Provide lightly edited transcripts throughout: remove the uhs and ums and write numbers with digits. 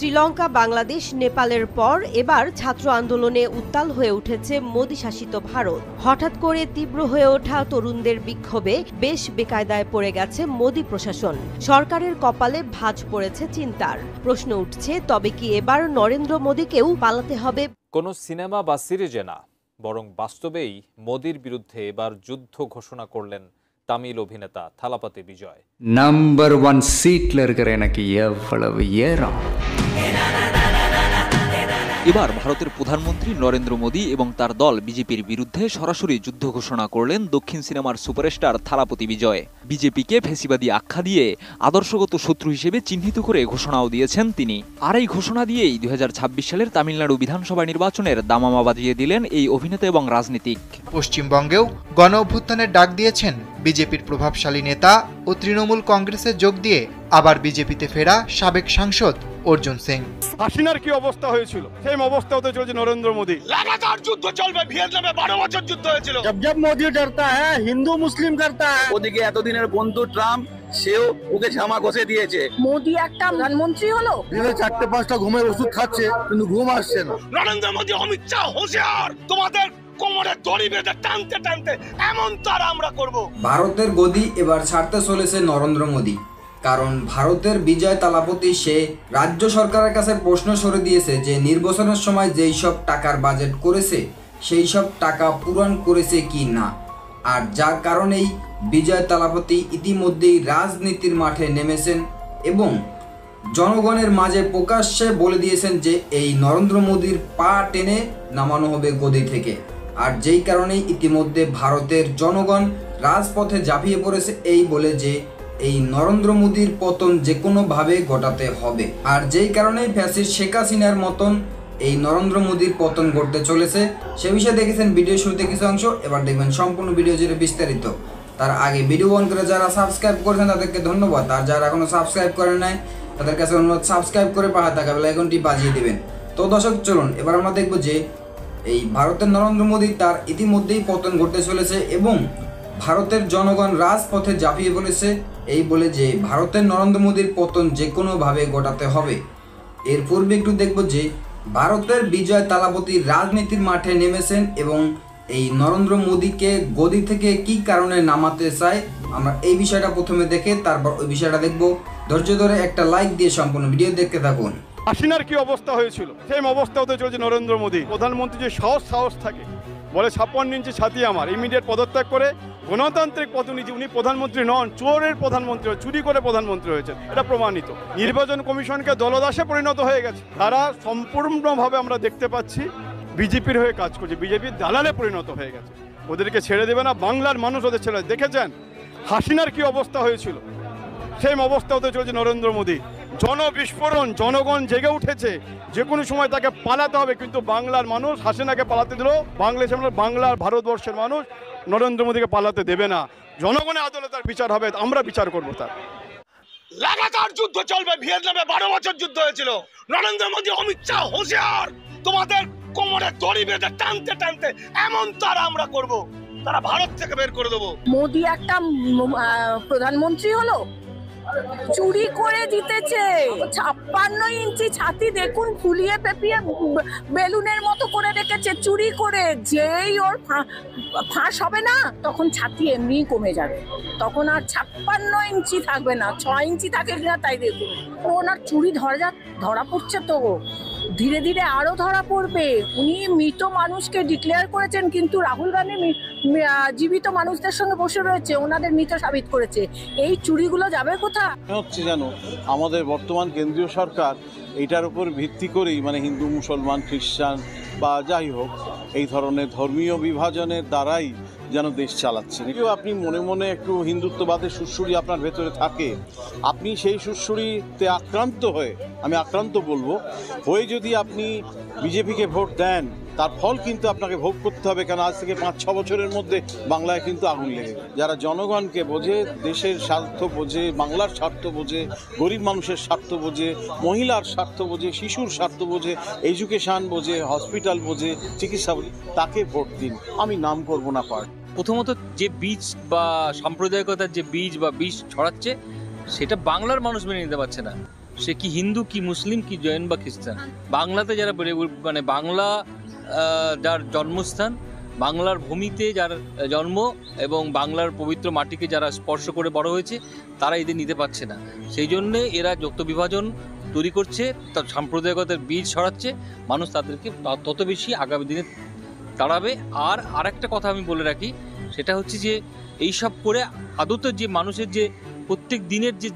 শ্রীলঙ্কা, বাংলাদেশ, নেপালের পর এবার ছাত্র আন্দোলনে উত্তাল হয়ে উঠেছে মোদি শাসিত ভারত। হঠাৎ করে তীব্র হয়ে ওঠা তরুণদের বিক্ষোভে বেশ বেকায়দায় পড়ে গেছে মোদি প্রশাসন। সরকারের কপালে ভাঁজ পড়েছে চিন্তার। প্রশ্ন উঠছে, তবে কি এবার নরেন্দ্র মোদিকেও পালাতে হবে? কোনো সিনেমা বা সিরিজে না, বরং বাস্তবেই মোদির বিরুদ্ধে এবার যুদ্ধ ঘোষণা করলেন তামিল অভিনেতা থালাপতি বিজয়। नंबर 1 सीट लड़कर नाकि एव्वளவு ஏறம்। এবার ভারতের প্রধানমন্ত্রী নরেন্দ্র মোদী এবং তার দল বিজেপির বিরুদ্ধে সরাসরি যুদ্ধ ঘোষণা করলেন দক্ষিণ সিনেমার সুপারস্টার থালাপতি বিজয়। বিজেপিকে ফ্যাসিবাদী আখ্যা দিয়ে আদর্শগত শত্রু হিসেবে চিহ্নিত করে ঘোষণাও দিয়েছেন তিনি। আর এই ঘোষণা দিয়েই 2026 সালের তামিলনাড়ু বিধানসভা নির্বাচনের দামামা বাজিয়ে দিলেন এই অভিনেতা এবং রাজনীতিক। পশ্চিমবঙ্গেও গণ অভ্যুত্থানের ডাক দিয়েছেন বিজেপির প্রভাবশালী নেতা ও তৃণমূল কংগ্রেসে যোগ দিয়ে আবার বিজেপিতে ফেরা সাবেক সাংসদ অর্জুন সিং। হাসিনার কি অবস্থা হয়েছিল, সেই অবস্থা হতে চলছে নরেন্দ্র মোদী। লাগাতার যুদ্ধ চলবে। ভিয়েতনামে 12 বছর যুদ্ধ হয়েছিল। জব মোদি ডরতা হ্যায়, হিন্দু মুসলিম করতা হ্যায়। ওদিকে এতদিনের বন্ধু ট্রাম্প, সেও ওকে জামা ঘষে দিয়েছে। মোদি একটা প্রধানমন্ত্রী হলো, দিনে 4-5টা ঘুমের ওষুধ খাচ্ছে, কিন্তু ঘুম আসছে না। নরেন্দ্র মোদী, অমিত শাহ হোশিয়ার, তোমাদের কোমরে দড়ি বেঁধে টানতে টানতে এমন তার আমরা করব। ভারতের গদি এবার ছাড়তে চলেছে নরেন্দ্র মোদী। কারণ ভারতের বিজয় থালাপতি সে রাজ্য সরকারের কাছে প্রশ্ন সরে দিয়েছে যে নির্বাচনের সময় যেই সব টাকার বাজেট করেছে সেই সব টাকা পূরণ করেছে কি না। আর যার কারণেই বিজয় থালাপতি ইতিমধ্যেই রাজনীতির মাঠে নেমেছেন এবং জনগণের মাঝে প্রকাশ্যে বলে দিয়েছেন যে এই নরেন্দ্র মোদীর পা টেনে নামানো হবে গদি থেকে। আর যেই কারণেই ইতিমধ্যে ভারতের জনগণ রাজপথে ঝাঁপিয়ে পড়েছে এই বলে যে এই নরেন্দ্র মোদীর পতন যে কোনোভাবে ঘটাতে হবে। আর যেই কারণেই ফ্যাসিস্ট শেখ হাসিনার মতন এই নরেন্দ্র মোদীর পতন ঘটতে চলেছে। সে বিষয়ে দেখেছেন ভিডিও শুরুতে কিছু অংশ, এবার দেখবেন সম্পূর্ণ ভিডিও জুড়ে বিস্তারিত। তার আগে ভিডিও অন করে যারা সাবস্ক্রাইব করেছেন তাদেরকে ধন্যবাদ। আর যারা এখনো সাবস্ক্রাইব করেন নাই তাদের কাছে অনুরোধ, সাবস্ক্রাইব করে পাশে থাকা বেল আইকনটি বাজিয়ে দিবেন। তো দর্শক চলুন এবার আমরা দেখব যে এই ভারতের নরেন্দ্র মোদী তার ইতিমধ্যেই পতন ঘটতে চলেছে এবং ভারতের জনগণ রাজপথে ঝাঁপিয়ে পড়েছে এই বলে যে ভারতের নরেন্দ্র মোদীর পতন যে কোনোভাবে ঘটাতে হবে। এর পূর্বে একটু দেখব যে ভারতের বিজয় থালাপতি রাজনীতির মাঠে নেমেছেন এবং এই নরেন্দ্র মোদীকে গদি থেকে কি কারণে নামাতে চায় আমরা এই বিষয়টা প্রথমে দেখে তারপর ওই বিষয়টা দেখব। ধৈর্য ধরে একটা লাইক দিয়ে সম্পূর্ণ ভিডিও দেখতে থাকুন। হাসিনার কি অবস্থা হয়েছিল, সেই অবস্থা হতে চলছে নরেন্দ্র মোদী। প্রধানমন্ত্রী যে সাহস থাকে, বলে 56 ইঞ্চি ছাতি আমার, ইমিডিয়েট পদত্যাগ করে গণতান্ত্রিক প্রতিনিধি, উনি প্রধানমন্ত্রী নন, চোরের প্রধানমন্ত্রী, চুরি করে প্রধানমন্ত্রী হয়েছেন, এটা প্রমাণিত। নির্বাচন কমিশনকে দলদাসে পরিণত হয়ে গেছে। তারা সম্পূর্ণভাবে আমরা দেখতে পাচ্ছি বিজেপির হয়ে কাজ করছে, বিজেপির দালালে পরিণত হয়ে গেছে। ওদেরকে ছেড়ে দেবে না, বাংলার মানুষ ওদের ছেড়ে। দেখেছেন হাসিনার কি অবস্থা হয়েছিল, সেই অবস্থা হতে চলছে নরেন্দ্র মোদী। জনবিস্ফোরণ, জনগণ জেগে উঠেছে, যে কোনো সময় তাকে পালাতে হবে। কিন্তু বাংলার মানুষ হাসিনাকে পালাতে দিল, বাংলার ভারতবর্ষের মানুষ নরেন্দ্র মোদীকে পালাতে দেবে না। জনগণের আদালতে তার বিচার হবে, আমরা বিচার করবো তার। লাগাতার যুদ্ধ চলবে। ভিয়েতনামে 12 বছর যুদ্ধ হয়েছিল। নরেন্দ্র মোদী, অমিত শাহ হোশিয়ার, তোমাদের কোমরে দড়ি বেঁধে টানতে টানতে এমন তার আমরা করব, তারা ভারত থেকে বের করে দেবো। মোদি একটা প্রধানমন্ত্রী হলো, চুরি করে জিতেছে। 56 ইঞ্চি ছাতি দেখুন, ফুলিয়ে পেপিয়ে বেলুনের মতো করে রেখেছে, চুরি করে। যেই ওর ফাঁস হবে না তখন ছাতি এমনি কমে যাবে, তখন আর 56 ইঞ্চি থাকবে না, 6 ইঞ্চি থাকে কিনা তাই দেখুন। ওনার চুরি ধরা পড়ছে, তো ধীরে ধীরে আরো ধরা পড়বে। উনি মৃত মানুষকে ডিক্লেয়ার করেছেন, কিন্তু রাহুল গান্ধী জীবিত মানুষদের সঙ্গে বসে রয়েছে, ওনাদের মৃত সাবিত করেছে। এই চুরিগুলো যাবে কোথায় হচ্ছে জানো, আমাদের বর্তমান কেন্দ্রীয় সরকার এইটার উপর ভিত্তি করেই, মানে হিন্দু মুসলমান খ্রিস্টান বা যাই হোক, এই ধরনের ধর্মীয় বিভাজনের দ্বারাই যেন দেশ চালাচ্ছেন। কেউ আপনি মনে মনে একটু হিন্দুত্ববাদের সুড়সুড়ি আপনার ভেতরে থাকে, আপনি সেই সুড়সুড়িতে আক্রান্ত হয়ে, আমি আক্রান্ত বলবো, হয়ে যদি আপনি বিজেপিকে ভোট দেন, তার ফল কিন্তু আপনাকে ভোগ করতে হবে। কারণ আজ থেকে 5-6 বছরের মধ্যে বাংলায় কিন্তু আগুন লেগে যাবে। যারা জনগণকে বোঝে, দেশের স্বার্থ বোঝে, বাংলার স্বার্থ বোঝে, গরিব মানুষের স্বার্থ বোঝে, মহিলার স্বার্থ বোঝে, শিশুর স্বার্থ বোঝে, এডুকেশন বোঝে, হসপিটাল বোঝে, চিকিৎসা বোঝে, তাকে ভোট দিন। আমি নাম করব না পার্ট। প্রথমত যে বীজ বা সাম্প্রদায়িকতার যে বীজ বা বিষ ছড়াচ্ছে, সেটা বাংলার মানুষ মেনে নিতে পারছে না। সে কি হিন্দু কি মুসলিম কি জৈন বা খ্রিস্টান, বাংলাতে যারা মানে বাংলা যার জন্মস্থান, বাংলার ভূমিতে যার জন্ম এবং বাংলার পবিত্র মাটিকে যারা স্পর্শ করে বড় হয়েছে, তারা এদের নিতে পারছে না। সেই জন্যে এরা যত বিভাজন তৈরি করছে, তার সাম্প্রদায়িকতার বীজ ছড়াচ্ছে, মানুষ তাদেরকে তত বেশি আগামী দিনে তাড়াবে। আর আরেকটা কথা আমি বলে রাখি, সেটা হচ্ছে যে এইসব করে আদতে যে মানুষের যে প্রত্যেক দিনের যে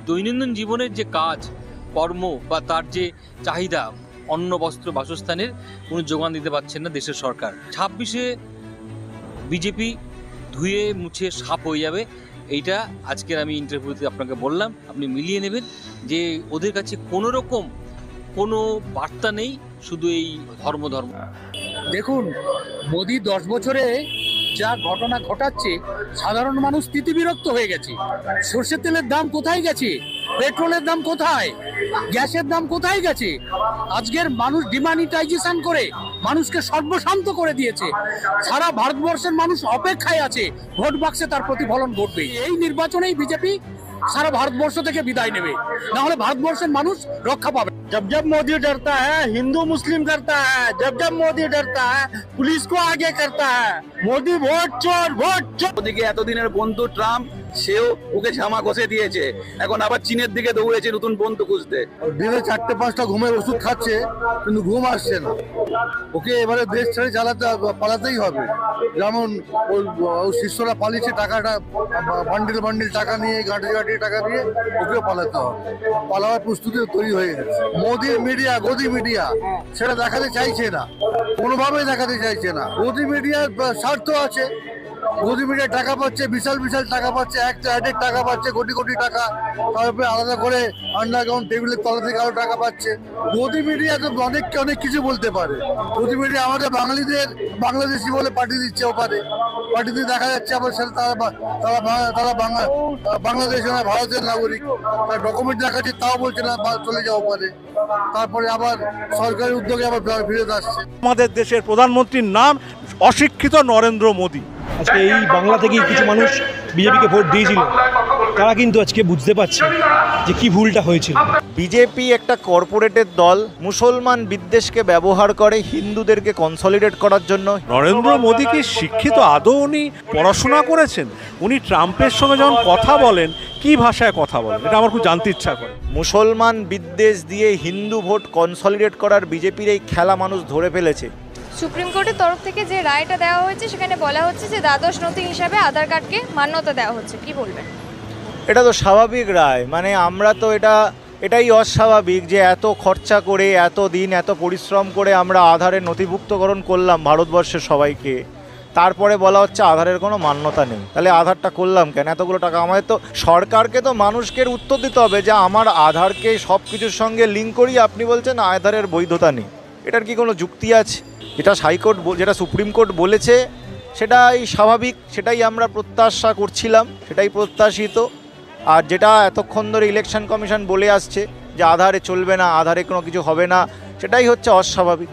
দৈনন্দিন জীবনের যে কাজ কর্ম বা তার যে চাহিদা, অন্ন বস্ত্র বাসস্থানের কোনো যোগান দিতে পারছেন না দেশের সরকার। 26-এ বিজেপি ধুয়ে মুছে সাপ হয়ে যাবে, এইটা আজকের আমি ইন্টারভিউতে আপনাকে বললাম। আপনি মিলিয়ে নেবেন যে ওদের কাছে কোনো রকম কোনো বার্তা নেই, শুধু এই ধর্ম। দেখুন, মোদি 10 বছরে যা ঘটনা ঘটাচ্ছে, সাধারণ মানুষ তিতিবিরক্ত হয়ে গেছে। সরষের তেলের দাম কোথায় গেছে, পেট্রোলের দাম কোথায়, গ্যাসের দাম কোথায় গেছে। আজকের মানুষ ডিমানিটাইজেশন করে মানুষকে সর্বশান্ত করে দিয়েছে। সারা ভারতবর্ষের মানুষ অপেক্ষায় আছে ভোট বাক্সে তার প্রতিফলন ঘটবে। এই নির্বাচনেই বিজেপি সারা ভারতবর্ষ থেকে বিদায় নেবে, না হলে ভারতবর্ষের মানুষ রক্ষা পাবে। जब जब मोदी डरता है हिंदू मुस्लिम करता है, जब जब मोदी डरता है पुलिस को आगे करता है। मोदी ভোট চোর, ভোট চোর। ওদিকে এতদিনের বন্ধু ট্রাম্প, সেও ওকে ঝামা ঘষে দিয়েছে, এখন আবার চীনের দিকে দৌড়েছে নতুন বন্ধু খুঁজতে। দিনে 4-5টা ঘুমের ওষুধ খাচ্ছে, কিন্তু ঘুম আসছে না। ওকে এবারে দেশ ছেড়ে পালাতেই হবে। যেমন ওই শিষ্যরা পালিয়েছে, টাকাটা বান্ডিল বান্ডিল টাকা নিয়ে, গাঁটি টাকা নিয়ে ওকেও পালাতে হবে। পালাবার প্রস্তুতি তৈরি হয়ে গেছে। মোদির মিডিয়া, গদি মিডিয়া সেটা দেখাতে চাইছে না, কোনোভাবেই দেখাতে চাইছে না। গদি মিডিয়ার স্বার্থ আছে, গদি মিডিয়া টাকা পাচ্ছে, বিশাল বিশাল টাকা পাচ্ছে, একটা অ্যাডের টাকা পাচ্ছে, কোটি কোটি টাকা। তারপরে আলাদা করে আন্ডারগ্রাউন্ড টেবিলের তলা থেকে আরো টাকা পাচ্ছে। গদি মিডিয়া তো অনেক কিছু বলতে পারে। গদি মিডিয়া আমাদের বাঙালিদের বাংলাদেশি বলে পাঠিয়ে দিচ্ছে ওপারে, পাঠিয়ে দেখা যাচ্ছে আবার সেটা তারা বাংলাদেশ না ভারতের নাগরিক। তার ডকুমেন্ট দেখাচ্ছে, তাও বলছে না চলে যাওয়া পারে। তারপরে আবার সরকারি উদ্যোগে আবার ফিরে আসছে। আমাদের দেশের প্রধানমন্ত্রীর নাম অশিক্ষিত নরেন্দ্র মোদী। আজকে এই বাংলা থেকেই কিছু মানুষ বিজেপিকে ভোট দিয়েছিল, তারা কিন্তু আজকে বুঝতে পারছে যে কি ভুলটা হয়েছিল। বিজেপি একটা কর্পোরেটের দল, মুসলমান বিদ্বেষকে ব্যবহার করে হিন্দুদেরকে কনসলিডেট করার জন্য। নরেন্দ্র মোদী কি শিক্ষিত? আদৌ উনি পড়াশোনা করেছেন? উনি ট্রাম্পের সঙ্গে যখন কথা বলেন, কি ভাষায় কথা বলেন, এটা আমার খুব জানতে ইচ্ছা করে। মুসলমান বিদ্বেষ দিয়ে হিন্দু ভোট কনসলিডেট করার বিজেপির এই খেলা মানুষ ধরে ফেলেছে। সুপ্রিম কোর্টের তরফ থেকে যে রায়টা দেওয়া হয়েছে, সেখানে বলা হচ্ছে যে দ্বাদশ নথি হিসাবে আধার কার্ডকে মান্যতা দেওয়া হচ্ছে, কি বলবেন? এটা তো স্বাভাবিক রায়, মানে আমরা তো এটাই অস্বাভাবিক যে এত খরচা করে, এত দিন, এত পরিশ্রম করে আমরা আধারের নথিভুক্তকরণ করলাম ভারতবর্ষের সবাইকে, তারপরে বলা হচ্ছে আধারের কোনো মান্যতা নেই। তাহলে আধারটা করলাম কেন? এতগুলো টাকা আমাদের তো সরকারকে তো মানুষকে উত্তর দিতে হবে যে আমার আধারকে সব কিছুর সঙ্গে লিঙ্ক করি, আপনি বলছেন আধারের বৈধতা নেই। এটার কি কোনো যুক্তি আছে? যেটা হাইকোর্ট, যেটা সুপ্রিম কোর্ট বলেছে সেটাই স্বাভাবিক, সেটাই আমরা প্রত্যাশা করছিলাম, সেটাই প্রত্যাশিত। আর যেটা এতক্ষণ ধরে ইলেকশন কমিশন বলে আসছে যে আধারে চলবে না, আধারে কোনো কিছু হবে না, সেটাই হচ্ছে অস্বাভাবিক।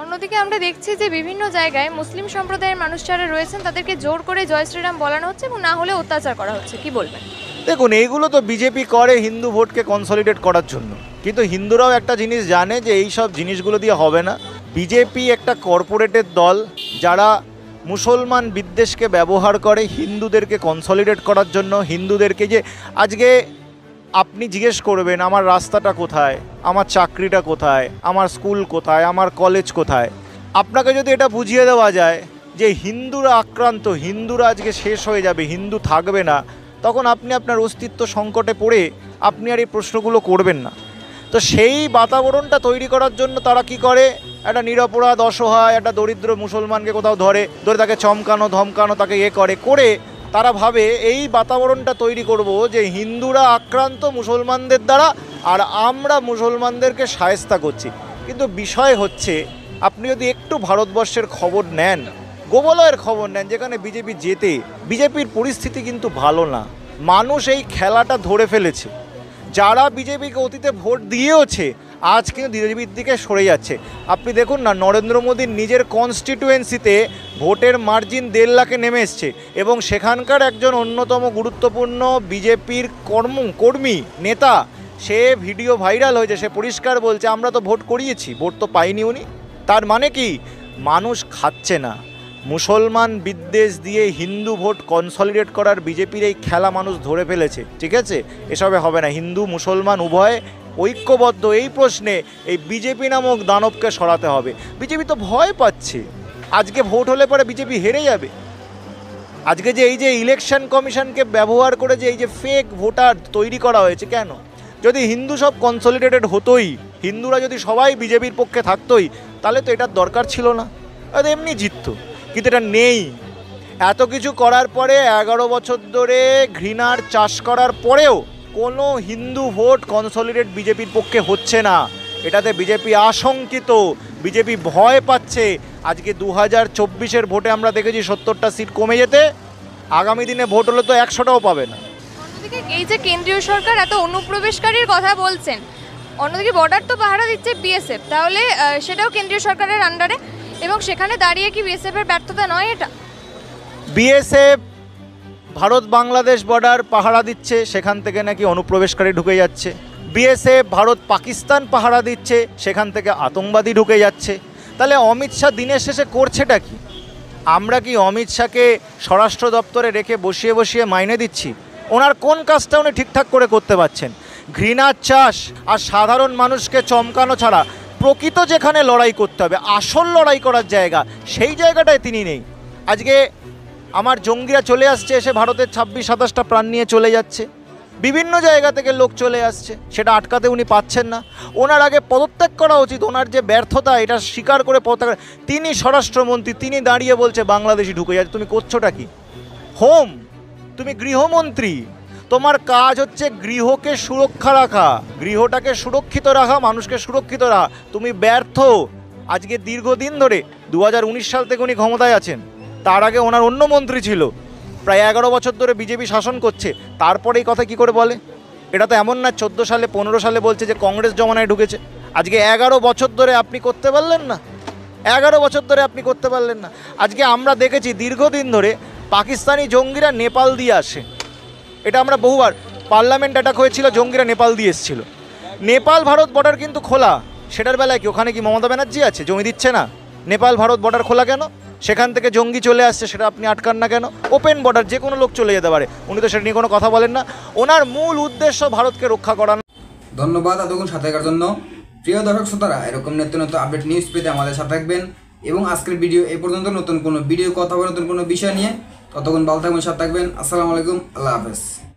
অন্যদিকে আমরা দেখছি যে বিভিন্ন জায়গায় মুসলিম সম্প্রদায়ের মানুষ যারা রয়েছেন তাদেরকে জোর করে জয় শ্রীরাম বলানো হচ্ছে এবং না হলে অত্যাচার করা হচ্ছে, কি বলবেন? দেখুন, এইগুলো তো বিজেপি করে হিন্দু ভোটকে কনসলিডেট করার জন্য, কিন্তু হিন্দুরাও একটা জিনিস জানে যে এই সব জিনিসগুলো দিয়ে হবে না। বিজেপি একটা কর্পোরেটের দল, যারা মুসলমান বিদ্বেষকে ব্যবহার করে হিন্দুদেরকে কনসলিডেট করার জন্য। হিন্দুদেরকে যে আজকে আপনি জিজ্ঞেস করবেন আমার রাস্তাটা কোথায়, আমার চাকরিটা কোথায়, আমার স্কুল কোথায়, আমার কলেজ কোথায়, আপনাকে যদি এটা বুঝিয়ে দেওয়া যায় যে হিন্দুরা আক্রান্ত, হিন্দুরা আজকে শেষ হয়ে যাবে, হিন্দু থাকবে না, তখন আপনি আপনার অস্তিত্ব সংকটে পড়ে আপনি আর এই প্রশ্নগুলো করবেন না। তো সেই বাতাবরণটা তৈরি করার জন্য তারা কি করে, একটা নিরপরাধ অসহায় একটা দরিদ্র মুসলমানকে কোথাও ধরে তাকে চমকানো ধমকানো, তাকে করে তারা ভাবে এই বাতাবরণটা তৈরি করব যে হিন্দুরা আক্রান্ত মুসলমানদের দ্বারা আর আমরা মুসলমানদেরকে শায়েস্তা করছি। কিন্তু বিষয় হচ্ছে, আপনি যদি একটু ভারতবর্ষের খবর নেন, গোবলয়ের খবর নেন, যেখানে বিজেপি জেতে, বিজেপির পরিস্থিতি কিন্তু ভালো না। মানুষ এই খেলাটা ধরে ফেলেছে। যারা বিজেপিকে অতীতে ভোট দিয়েওছে আজ কিন্তু বিজেপির দিকে সরে যাচ্ছে। আপনি দেখুন না, নরেন্দ্র মোদীর নিজের কনস্টিটুয়েন্সিতে ভোটের মার্জিন 1.5 লাখে নেমে এসছে এবং সেখানকার একজন অন্যতম গুরুত্বপূর্ণ বিজেপির কর্মী নেতা সে ভিডিও ভাইরাল হয়েছে, সে পরিষ্কার বলছে আমরা তো ভোট করিয়েছি, ভোট তো পাইনি উনি। তার মানে কি? মানুষ খাচ্ছে না। মুসলমান বিদ্বেষ দিয়ে হিন্দু ভোট কনসলিডেট করার বিজেপির এই খেলা মানুষ ধরে ফেলেছে, ঠিক আছে? এসবে হবে না। হিন্দু মুসলমান উভয় ঐক্যবদ্ধ এই প্রশ্নে এই বিজেপি নামক দানবকে সরাতে হবে। বিজেপি তো ভয় পাচ্ছে, আজকে ভোট হলে পরে বিজেপি হেরে যাবে। আজকে যে এই যে ইলেকশন কমিশনকে ব্যবহার করে যে এই যে ফেক ভোটার তৈরি করা হয়েছে, কেন? যদি হিন্দু সব কনসলিডেটেড হতোই, হিন্দুরা যদি সবাই বিজেপির পক্ষে থাকতোই, তাহলে তো এটার দরকার ছিল না, আর এমনি জিততো। কিন্তু এটা নেই। এত কিছু করার পরে 11 বছর ধরে ঘৃণার চাষ করার পরেও কোনো হিন্দু ভোট কনসলিডেট বিজেপির পক্ষে হচ্ছে না। এটাতে বিজেপি আশঙ্কিত, বিজেপি ভয় পাচ্ছে। আজকে 2024-এর ভোটে আমরা দেখেছি 70টা সিট কমে যেতে, আগামী দিনে ভোট হলে তো 100টাও পাবে না। অন্যদিকে এই যে কেন্দ্রীয় সরকার এত অনুপ্রবেশকারীর কথা বলছেন, অন্যদিকে বর্ডার তো পাহারা দিচ্ছে বিএসএফ, তাহলে সেটাও কেন্দ্রীয় সরকারের আন্ডারে, এবং সেখানে দাঁড়িয়ে কি বিএসএফের ব্যর্থতা নয় এটা? বিএসএফ ভারত বাংলাদেশ বর্ডার পাহারা দিচ্ছে, সেখান থেকে নাকি অনুপ্রবেশকারী ঢুকে যাচ্ছে। বিএসএফ ভারত পাকিস্তান পাহারা দিচ্ছে, সেখান থেকে আতঙ্কবাদী ঢুকে যাচ্ছে। তাহলে অমিত শাহ দিনের শেষে করছেটা কি? আমরা কি অমিত শাহকে স্বরাষ্ট্র দপ্তরে রেখে বসিয়ে বসিয়ে মাইনে দিচ্ছি? ওনার কোন কাজটা উনি ঠিকঠাক করে করতে পারছেন? ঘৃণার চাষ আর সাধারণ মানুষকে চমকানো ছাড়া প্রকৃত যেখানে লড়াই করতে হবে, আসল লড়াই করার জায়গা, সেই জায়গাটায় তিনি নেই। আজকে আমার জঙ্গিরা চলে আসছে, এসে ভারতের 26-27টা প্রাণ নিয়ে চলে যাচ্ছে। বিভিন্ন জায়গা থেকে লোক চলে আসছে, সেটা আটকাতে উনি পাচ্ছেন না। ওনার আগে পদত্যাগ করা উচিত। ওনার যে ব্যর্থতা এটা স্বীকার করে পদত্যাগ। তিনি স্বরাষ্ট্রমন্ত্রী, তিনি দাঁড়িয়ে বলছে বাংলাদেশি ঢুকে যাচ্ছে। তুমি করছোটা কি? হোম, তুমি গৃহমন্ত্রী, তোমার কাজ হচ্ছে গৃহকে সুরক্ষা রাখা, গৃহটাকে সুরক্ষিত রাখা, মানুষকে সুরক্ষিত রাখা। তুমি ব্যর্থ। আজকে দীর্ঘদিন ধরে 2019 সাল থেকে উনি ক্ষমতায় আছেন, তার আগে ওনার অন্য মন্ত্রী ছিল, প্রায় 11 বছর ধরে বিজেপি শাসন করছে, তারপরে এই কথা কি করে বলে? এটা তো এমন না 14 সালে 15 সালে বলছে যে কংগ্রেস জমানায় ঢুকেছে। আজকে 11 বছর ধরে আপনি করতে পারলেন না, 11 বছর ধরে আপনি করতে পারলেন না। আজকে আমরা দেখেছি দীর্ঘদিন ধরে পাকিস্তানি জঙ্গিরা নেপাল দিয়ে আসে, এটা আমরা বহুবার, পার্লামেন্ট অ্যাটাক হয়েছিল, জঙ্গিরা নেপাল দিয়ে এসেছিল। নেপাল ভারত বর্ডার কিন্তু খোলা, সেটার বেলায় কি ওখানে কি মমতা ব্যানার্জি আছে? জমি দিচ্ছে না? নেপাল ভারত বর্ডার খোলা কেন? সেখান থেকে জঙ্গি চলে আসছে, সেটা আপনি আটকান না কেন? ওপেন বর্ডার, যে কোনো লোক চলে যেতে পারে। উনি তো সেটা নিয়ে কোনো কথা বলেন না। ওনার মূল উদ্দেশ্য ভারতকে রক্ষা করা। ধন্যবাদ এতক্ষণ সাথে থাকার জন্য। প্রিয় দর্শক শ্রোতারা, এরকম নিত্য নতুন আপডেট নিউজ পেতে আমাদের সাথে থাকবেন। এবং আজকের ভিডিও এই পর্যন্ত। নতুন কোনো ভিডিও কথা হবে নতুন কোনো বিষয় নিয়ে, ততক্ষণ ভালো থাকবেন, সাথে থাকবেন। আসসালামু আলাইকুম, আল্লাহ হাফেজ।